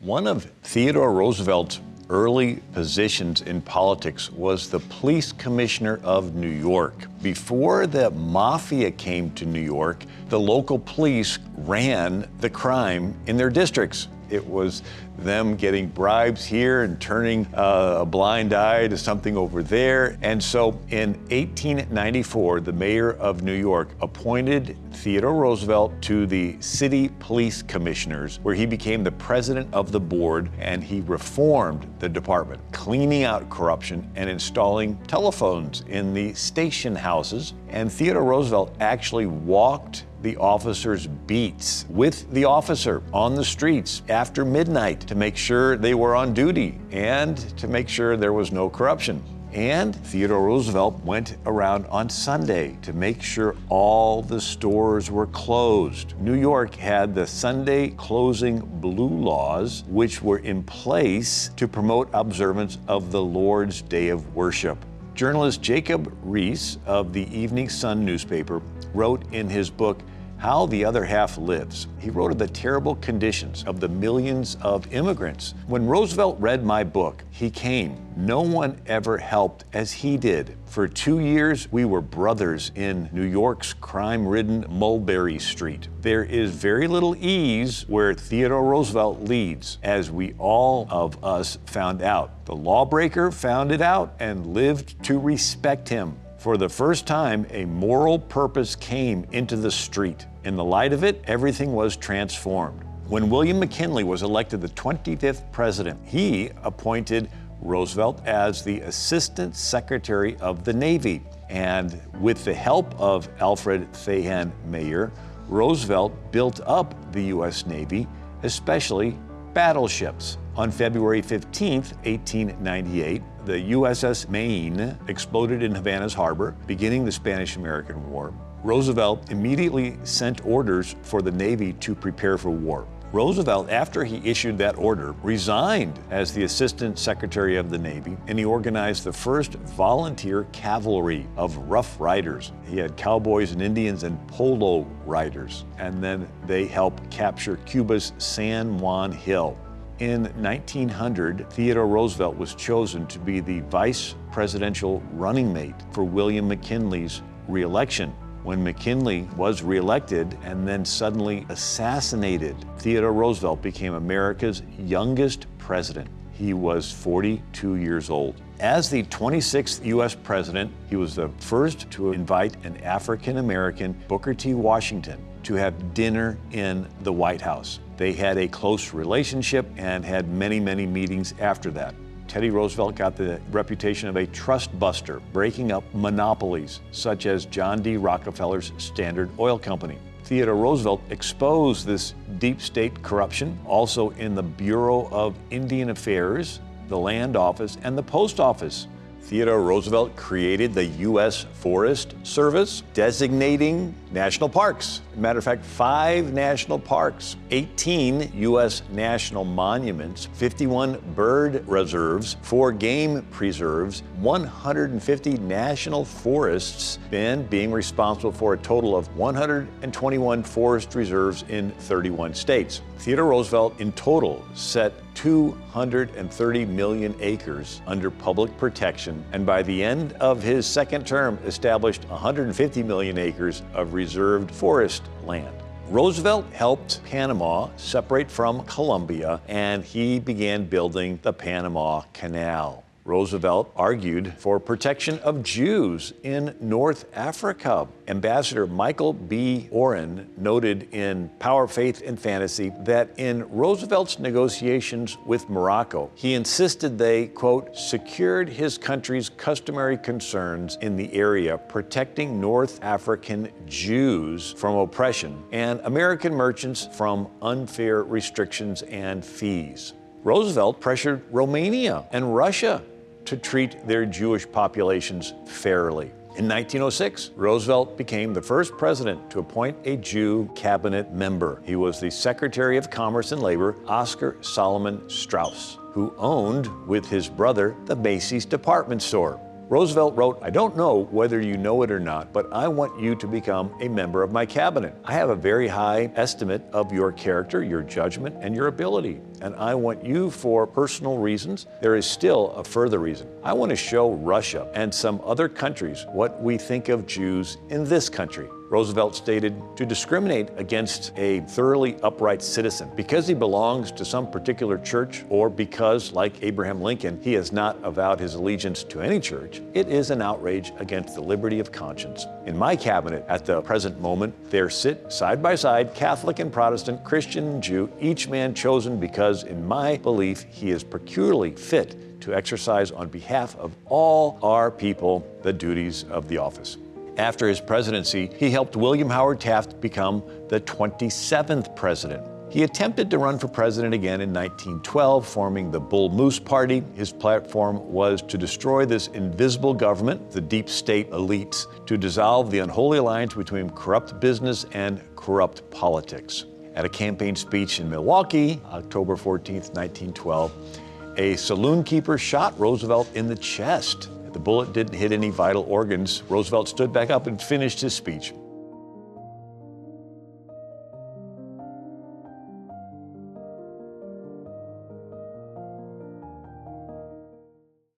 One of Theodore Roosevelt's early positions in politics was the police commissioner of New York. Before the mafia came to New York, the local police ran the crime in their districts. It was them getting bribes here and turning a blind eye to something over there. And so in 1894, the mayor of New York appointed Theodore Roosevelt to the city police commissioners, where he became the president of the board, and he reformed the department, cleaning out corruption and installing telephones in the station houses. And Theodore Roosevelt actually walked the officers' beats with the officer on the streets after midnight to make sure they were on duty and to make sure there was no corruption. And Theodore Roosevelt went around on Sunday to make sure all the stores were closed. New York had the Sunday closing blue laws, which were in place to promote observance of the Lord's Day of Worship. Journalist Jacob Riis of the Evening Sun newspaper wrote in his book, How the Other Half Lives. He wrote of the terrible conditions of the millions of immigrants. When Roosevelt read my book, he came. No one ever helped as he did. For 2 years, we were brothers in New York's crime-ridden Mulberry Street. There is very little ease where Theodore Roosevelt leads, as we all of us found out. The lawbreaker found it out and lived to respect him. For the first time, a moral purpose came into the street. In the light of it, everything was transformed. When William McKinley was elected the 25th president, he appointed Roosevelt as the Assistant Secretary of the Navy. And with the help of Alfred Thahan Mayer, Roosevelt built up the U.S. Navy, especially battleships. On February 15, 1898, the USS Maine exploded in Havana's harbor, beginning the Spanish-American War. Roosevelt immediately sent orders for the Navy to prepare for war. Roosevelt, after he issued that order, resigned as the Assistant Secretary of the Navy, and he organized the first volunteer cavalry of Rough Riders. He had cowboys and Indians and polo riders, and then they helped capture Cuba's San Juan Hill. In 1900, Theodore Roosevelt was chosen to be the vice presidential running mate for William McKinley's re-election. When McKinley was re-elected and then suddenly assassinated, Theodore Roosevelt became America's youngest president. He was 42 years old. As the 26th U.S. president, he was the first to invite an African-American, Booker T. Washington, to have dinner in the White House. They had a close relationship and had many, many meetings after that. Teddy Roosevelt got the reputation of a trust buster, breaking up monopolies, such as John D. Rockefeller's Standard Oil Company. Theodore Roosevelt exposed this deep state corruption also in the Bureau of Indian Affairs, the Land Office, and the Post Office. Theodore Roosevelt created the U.S. Forest Service, designating national parks. Matter of fact, 5 national parks, 18 U.S. national monuments, 51 bird reserves, 4 game preserves, 150 national forests, and being responsible for a total of 121 forest reserves in 31 states. Theodore Roosevelt in total set 230 million acres under public protection, and by the end of his second term established 150 million acres of reserved forest land. Roosevelt helped Panama separate from Colombia, and he began building the Panama Canal. Roosevelt argued for protection of Jews in North Africa. Ambassador Michael B. Oren noted in Power, Faith, and Fantasy that in Roosevelt's negotiations with Morocco, he insisted they, quote, secured his country's customary concerns in the area, protecting North African Jews from oppression and American merchants from unfair restrictions and fees. Roosevelt pressured Romania and Russia to treat their Jewish populations fairly. In 1906, Roosevelt became the first president to appoint a Jew cabinet member. He was the Secretary of Commerce and Labor, Oscar Solomon Strauss, who owned, with his brother, the Macy's department store. Roosevelt wrote, "I don't know whether you know it or not, but I want you to become a member of my cabinet. I have a very high estimate of your character, your judgment, and your ability. And I want you for personal reasons. There is still a further reason. I want to show Russia and some other countries what we think of Jews in this country." Roosevelt stated, to discriminate against a thoroughly upright citizen because he belongs to some particular church or because, like Abraham Lincoln, he has not avowed his allegiance to any church, it is an outrage against the liberty of conscience. In my cabinet at the present moment, there sit side by side Catholic and Protestant, Christian and Jew, each man chosen because, in my belief, he is peculiarly fit to exercise on behalf of all our people the duties of the office. After his presidency, he helped William Howard Taft become the 27th president. He attempted to run for president again in 1912, forming the Bull Moose Party. His platform was to destroy this invisible government, the deep state elites, to dissolve the unholy alliance between corrupt business and corrupt politics. At a campaign speech in Milwaukee, October 14th, 1912, a saloon keeper shot Roosevelt in the chest. The bullet didn't hit any vital organs. Roosevelt stood back up and finished his speech.